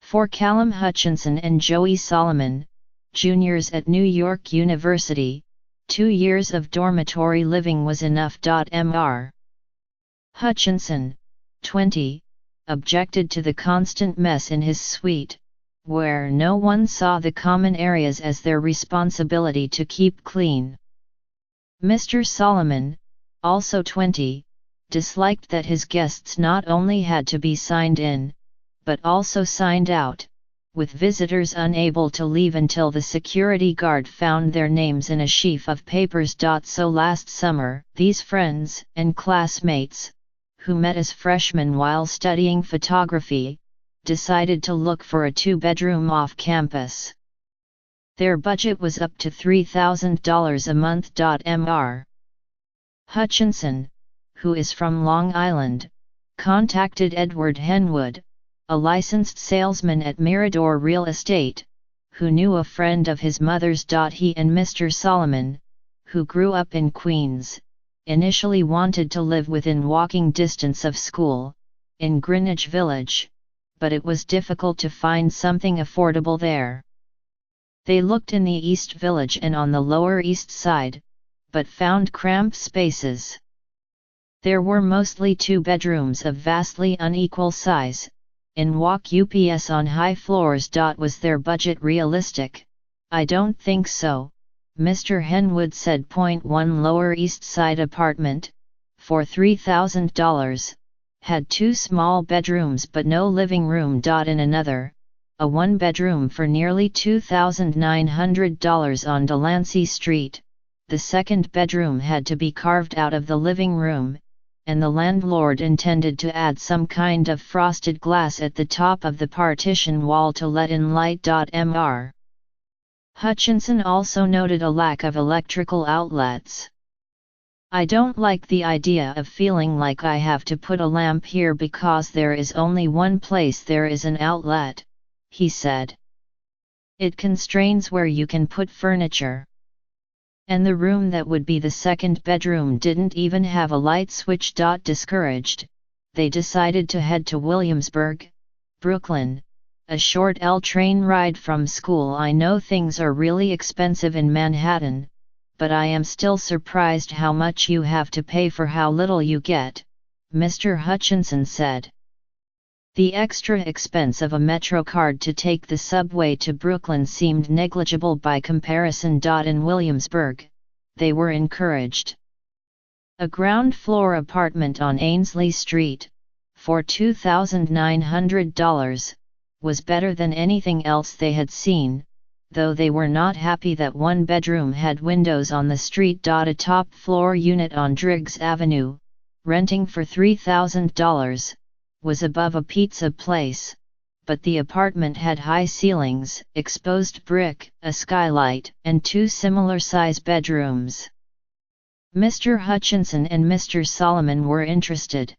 For Callum Hutchinson and Joey Solomon, juniors at New York University, 2 years of dormitory living was enough. Mr. Hutchinson, 20, objected to the constant mess in his suite, where no one saw the common areas as their responsibility to keep clean. Mr. Solomon, also 20, disliked that his guests not only had to be signed in, but also signed out, with visitors unable to leave until the security guard found their names in a sheaf of papers. So last summer, these friends and classmates, who met as freshmen while studying photography, decided to look for a 2-bedroom off campus. Their budget was up to $3,000 a month. Mr. Hutchinson, who is from Long Island, contacted Edward Henwood, a licensed salesman at Mirador Real Estate, who knew a friend of his mother's. He and Mr. Solomon, who grew up in Queens, initially wanted to live within walking distance of school, in Greenwich Village, but it was difficult to find something affordable there. They looked in the East Village and on the Lower East Side, but found cramped spaces. There were mostly 2 bedrooms of vastly unequal size, in walk ups on high floors. Was their budget realistic? I don't think so, Mr. Henwood said. 1 Lower East Side apartment, for $3,000, had 2 small bedrooms but no living room. In another, a 1-bedroom for nearly $2,900 on Delancey Street, the second bedroom had to be carved out of the living room, and the landlord intended to add some kind of frosted glass at the top of the partition wall to let in light. Mr. Hutchinson also noted a lack of electrical outlets. I don't like the idea of feeling like I have to put a lamp here because there is only one place there is an outlet, he said. It constrains where you can put furniture. And the room that would be the second bedroom didn't even have a light switch. Discouraged, they decided to head to Williamsburg, Brooklyn, a short L train ride from school. I know things are really expensive in Manhattan, but I am still surprised how much you have to pay for how little you get, Mr. Hutchinson said. The extra expense of a Metro card to take the subway to Brooklyn seemed negligible by comparison. In Williamsburg, they were encouraged. A ground-floor apartment on Ainsley Street, for $2,900, was better than anything else they had seen, though they were not happy that 1 bedroom had windows on the street. A top-floor unit on Driggs Avenue, renting for $3,000, was above a pizza place, but the apartment had high ceilings, exposed brick, a skylight, and 2 similar-size bedrooms. Mr. Hutchinson and Mr. Solomon were interested.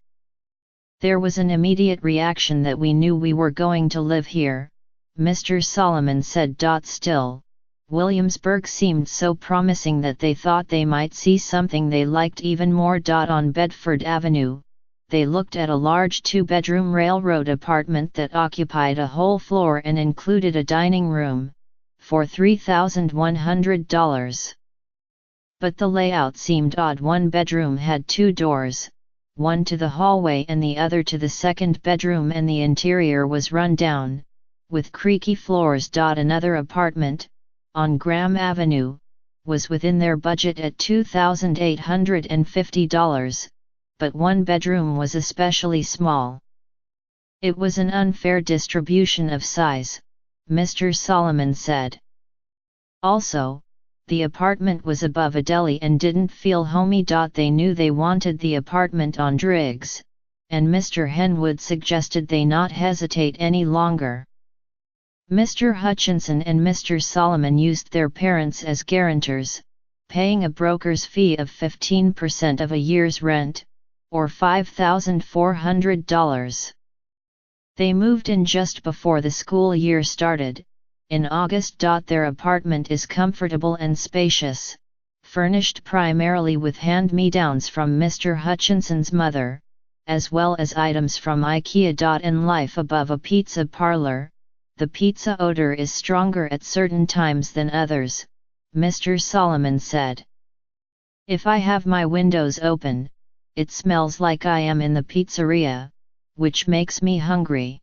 There was an immediate reaction that we knew we were going to live here, Mr. Solomon said. Still, Williamsburg seemed so promising that they thought they might see something they liked even more. On Bedford Avenue, they looked at a large 2-bedroom railroad apartment that occupied a whole floor and included a dining room, for $3,100. But the layout seemed odd. 1 bedroom had 2 doors, one to the hallway and the other to the second bedroom, and the interior was run down, with creaky floors. Another apartment, on Graham Avenue, was within their budget at $2,850. But 1 bedroom was especially small. It was an unfair distribution of size, Mr. Solomon said. Also, the apartment was above a deli and didn't feel homey. They knew they wanted the apartment on Driggs, and Mr. Henwood suggested they not hesitate any longer. Mr. Hutchinson and Mr. Solomon used their parents as guarantors, paying a broker's fee of 15% of a year's rent, or $5,400. They moved in just before the school year started, in August. Their apartment is comfortable and spacious, furnished primarily with hand-me-downs from Mr. Hutchinson's mother, as well as items from IKEA. In life above a pizza parlor, the pizza odor is stronger at certain times than others, Mr. Solomon said. If I have my windows open, it smells like I am in the pizzeria, which makes me hungry.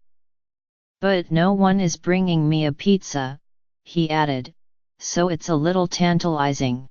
But no one is bringing me a pizza, he added, so it's a little tantalizing.